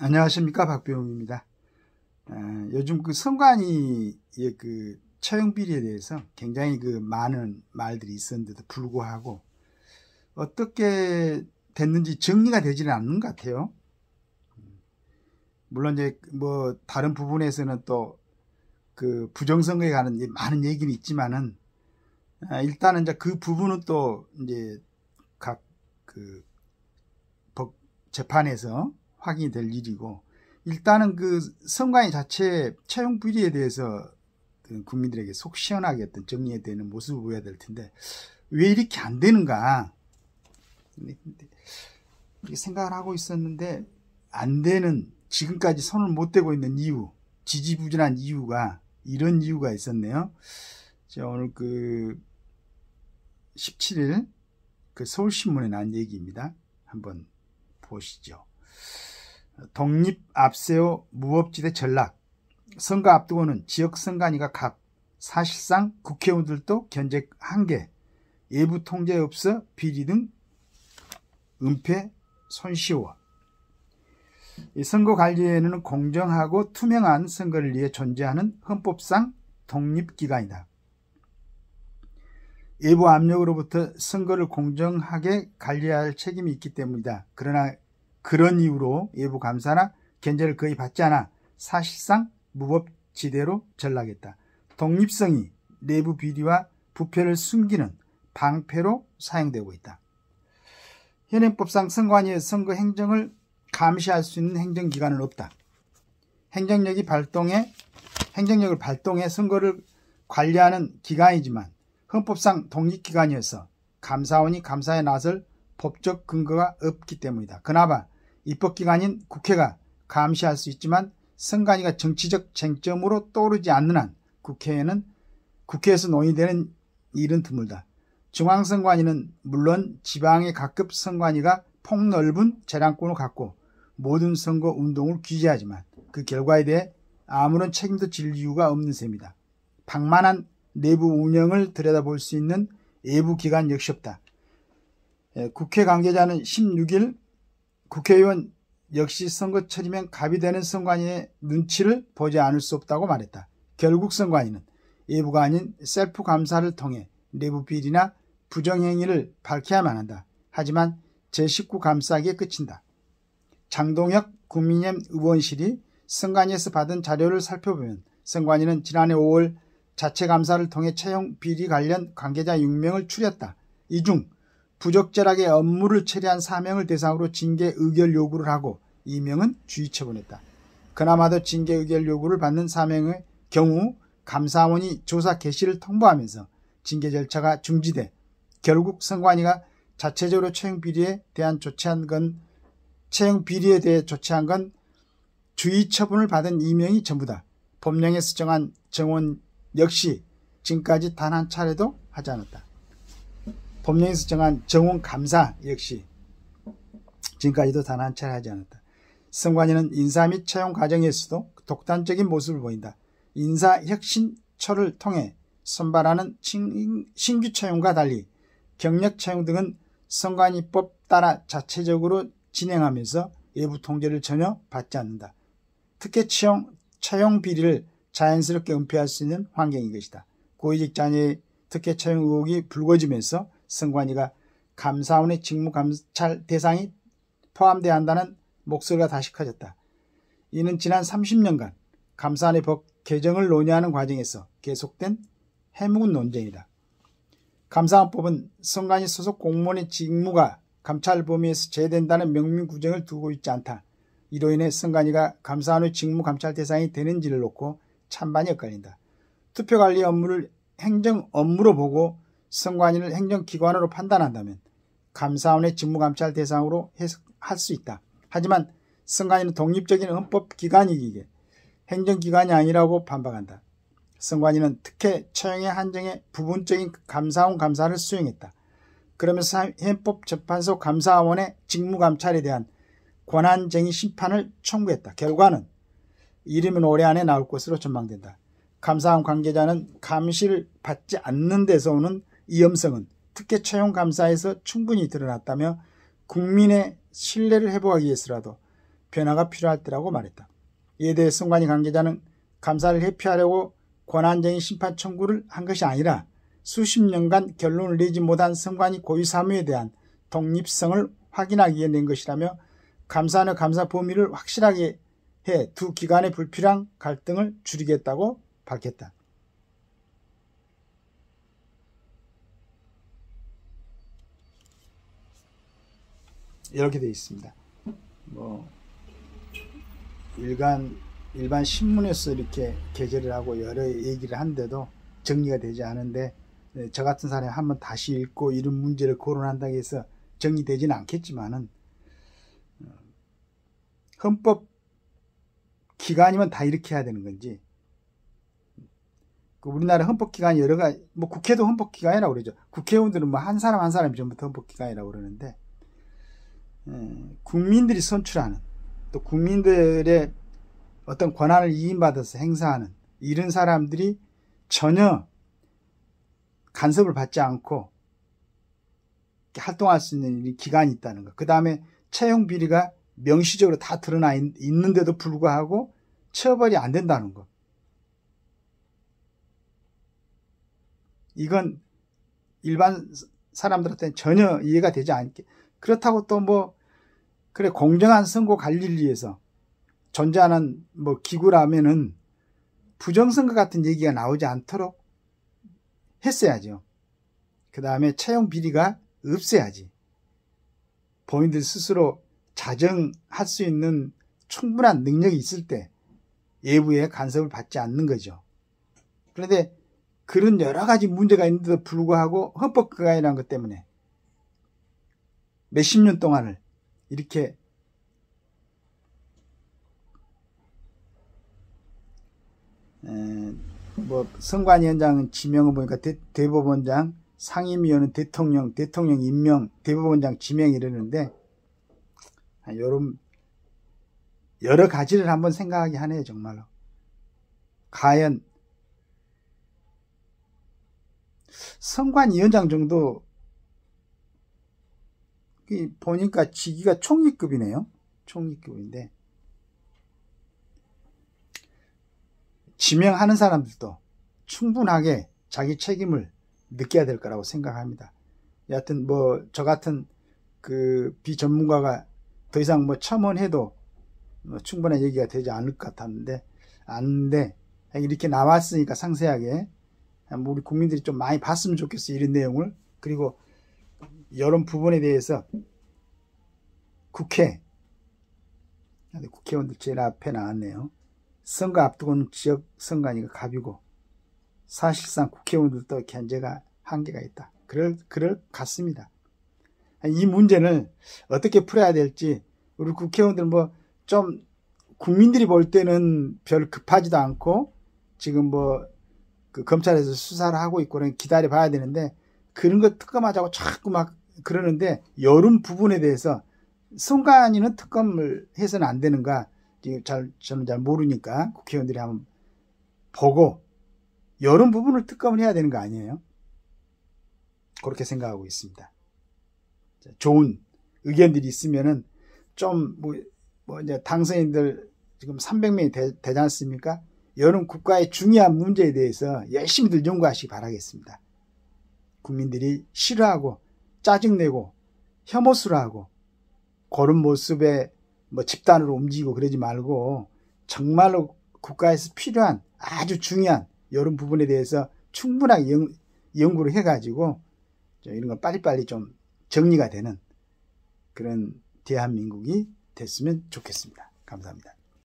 안녕하십니까, 박병웅입니다. 요즘 그 선관위의 그 채용 비리에 대해서 굉장히 그 많은 말들이 있었는데도 불구하고 어떻게 됐는지 정리가 되지는 않는 것 같아요. 물론 이제 뭐 다른 부분에서는 또 그 부정선거에 관한 많은 얘기는 있지만은 일단은 이제 그 부분은 또 이제 각 그 법 재판에서 확인이 될 일이고, 일단은 그 선관위 자체 채용 비리에 대해서 국민들에게 속 시원하게 어떤 정리가 되는 모습을 보여야 될 텐데 왜 이렇게 안 되는가 생각을 하고 있었는데, 안 되는, 지금까지 손을 못 대고 있는 이유, 지지부진한 이유가 이런 이유가 있었네요. 자, 오늘 그 17일 그 서울신문에 난 얘기입니다. 한번 보시죠. 독립 앞세워 무법지대 전락, 선거 앞두고는 지역 선관위가 각, 사실상 국회의원들도 견제 한계, 외부 통제 없어 비리 등 은폐 손쉬워. 이 선거 관리에는 공정하고 투명한 선거를 위해 존재하는 헌법상 독립기관이다. 외부 압력으로부터 선거를 공정하게 관리해야 할 책임이 있기 때문이다. 그러나 그런 이유로 외부 감사나 견제를 거의 받지 않아 사실상 무법지대로 전락했다. 독립성이 내부 비리와 부패를 숨기는 방패로 사용되고 있다. 현행법상 선관위의 선거 행정을 감시할 수 있는 행정기관은 없다. 행정력을 발동해 선거를 관리하는 기관이지만 헌법상 독립기관이어서 감사원이 감사에 나설 법적 근거가 없기 때문이다. 그나마 입법기관인 국회가 감시할 수 있지만 선관위가 정치적 쟁점으로 떠오르지 않는 한 국회에서 논의되는 일은 드물다. 중앙선관위는 물론 지방의 각급 선관위가 폭넓은 재량권을 갖고 모든 선거 운동을 규제하지만 그 결과에 대해 아무런 책임도 질 이유가 없는 셈이다. 방만한 내부 운영을 들여다볼 수 있는 외부 기관 역시 없다. 국회 관계자는 16일 국회의원 역시 선거철이면 갑이 되는 선관위의 눈치를 보지 않을 수 없다고 말했다. 결국 선관위는 외부가 아닌 셀프 감사를 통해 내부 비리나 부정행위를 밝혀야만 한다. 하지만 제19 감사기에 그친다. 장동혁 국민의힘 의원실이 선관위에서 받은 자료를 살펴보면 선관위는 지난해 5월 자체 감사를 통해 채용 비리 관련 관계자 6명을 추렸다. 이 중 부적절하게 업무를 처리한 4명을 대상으로 징계 의결 요구를 하고 2명은 주의 처분했다. 그나마도 징계 의결 요구를 받는 4명의 경우 감사원이 조사 개시를 통보하면서 징계 절차가 중지돼 결국 선관위가 자체적으로 채용 비리에 대해 조치한 건 주의 처분을 받은 2명이 전부다. 법령에서 정한 정원 역시 지금까지 단 한 차례도 하지 않았다. 법령에서 정한 정원 감사 역시 지금까지도 단 한 차례 하지 않았다. 선관위는 인사 및 채용 과정에서도 독단적인 모습을 보인다. 인사혁신처를 통해 선발하는 신규 채용과 달리 경력 채용 등은 선관위법 따라 자체적으로 진행하면서 외부 통제를 전혀 받지 않는다. 특혜 채용 비리를 자연스럽게 은폐할 수 있는 환경인 것이다. 고위직자의 특혜 채용 의혹이 불거지면서 선관위가 감사원의 직무감찰 대상이 포함돼야 한다는 목소리가 다시 커졌다. 이는 지난 30년간 감사원의 법 개정을 논의하는 과정에서 계속된 해묵은 논쟁이다. 감사원법은 선관위 소속 공무원의 직무가 감찰 범위에서 제외된다는 명문 규정을 두고 있지 않다. 이로 인해 선관위가 감사원의 직무 감찰 대상이 되는지를 놓고 찬반이 엇갈린다. 투표관리 업무를 행정 업무로 보고 선관위를 행정기관으로 판단한다면 감사원의 직무 감찰 대상으로 해석할 수 있다. 하지만 선관위는 독립적인 헌법기관이기에 행정기관이 아니라고 반박한다. 선관위는 특혜 채용의 한정에 부분적인 감사원 감사를 수행했다. 그러면서 헌법재판소 감사원의 직무감찰에 대한 권한쟁의 심판을 청구했다. 결과는 이르면 올해 안에 나올 것으로 전망된다. 감사원 관계자는 감시를 받지 않는 데서 오는 위험성은 특혜 채용 감사에서 충분히 드러났다며 국민의 신뢰를 회복하기 위해서라도 변화가 필요할 때라고 말했다. 이에 대해 선관위 관계자는 감사를 회피하려고 권한쟁의 심판 청구를 한 것이 아니라 수십 년간 결론을 내지 못한 선관위 고유 사무에 대한 독립성을 확인하기 위해 낸 것이라며 감사는 감사 범위를 확실하게 해 두 기관의 불필요한 갈등을 줄이겠다고 밝혔다. 이렇게 되어 있습니다. 일반 신문에서 이렇게 게재를 하고 여러 얘기를 한데도 정리가 되지 않은데, 저 같은 사람이 한번 다시 읽고 이런 문제를 거론한다고 해서 정리되지는 않겠지만은, 헌법 기관이면 다 이렇게 해야 되는 건지, 우리나라 헌법기관이 여러 가지, 국회도 헌법기관이라고 그러죠. 국회의원들은 한 사람 한 사람이 전부 헌법기관이라고 그러는데, 국민들이 선출하는, 또 국민들의 어떤 권한을 이임받아서 행사하는 이런 사람들이 전혀 간섭을 받지 않고 활동할 수 있는 기관이 있다는 것. 그 다음에 채용 비리가 명시적으로 다 드러나 있는데도 불구하고 처벌이 안 된다는 것. 이건 일반 사람들한테는 전혀 이해가 되지 않게, 그렇다고 또 그래, 공정한 선거 관리를 위해서 존재하는 기구라면은 부정선거 같은 얘기가 나오지 않도록 했어야죠. 그 다음에 채용 비리가 없어야지. 본인들 스스로 자정할 수 있는 충분한 능력이 있을 때 외부의 간섭을 받지 않는 거죠. 그런데 그런 여러 가지 문제가 있는데도 불구하고 헌법기관이라는 것 때문에 몇십 년 동안을 이렇게 선관위원장은 지명을 보니까 대법원장, 상임위원은 대통령 임명, 대법원장 지명 이러는데, 여러 가지를 한번 생각하게 하네요, 정말로. 과연 선관위원장 정도 보니까 직위가 총리급이네요. 총리급인데 지명하는 사람들도 충분하게 자기 책임을 느껴야 될 거라고 생각합니다. 여하튼 저 같은 비전문가가 더 이상 첨언해도 충분한 얘기가 되지 않을 것 같았는데, 이렇게 나왔으니까 상세하게 우리 국민들이 좀 많이 봤으면 좋겠어요, 이런 내용을. 그리고 이런 부분에 대해서 국회의원들 제일 앞에 나왔네요. 선거 앞두고는 지역 선관위가 갑이고 사실상 국회의원들도 견제가 한계가 있다. 그럴 같습니다. 이 문제는 어떻게 풀어야 될지, 우리 국회의원들 좀 국민들이 볼 때는 별 급하지도 않고 지금 검찰에서 수사를 하고 있고 기다려 봐야 되는데, 그런 거 특검하자고 자꾸 그러는데, 여론 부분에 대해서 선관위는 특검을 해서는 안 되는가, 저는 잘 모르니까 국회의원들이 한번 보고 여론 부분을 특검을 해야 되는 거 아니에요? 그렇게 생각하고 있습니다. 좋은 의견들이 있으면은 좀 이제 당선인들 지금 300명이 되지 않습니까? 여러 국가의 중요한 문제에 대해서 열심히들 연구하시기 바라겠습니다. 국민들이 싫어하고 짜증내고 혐오스러워하고 그런 모습에 집단으로 움직이고 그러지 말고, 정말로 국가에서 필요한 아주 중요한 이런 부분에 대해서 충분하게 연구를 해가지고 이런 건 빨리빨리 좀 정리가 되는 그런 대한민국이 됐으면 좋겠습니다. 감사합니다.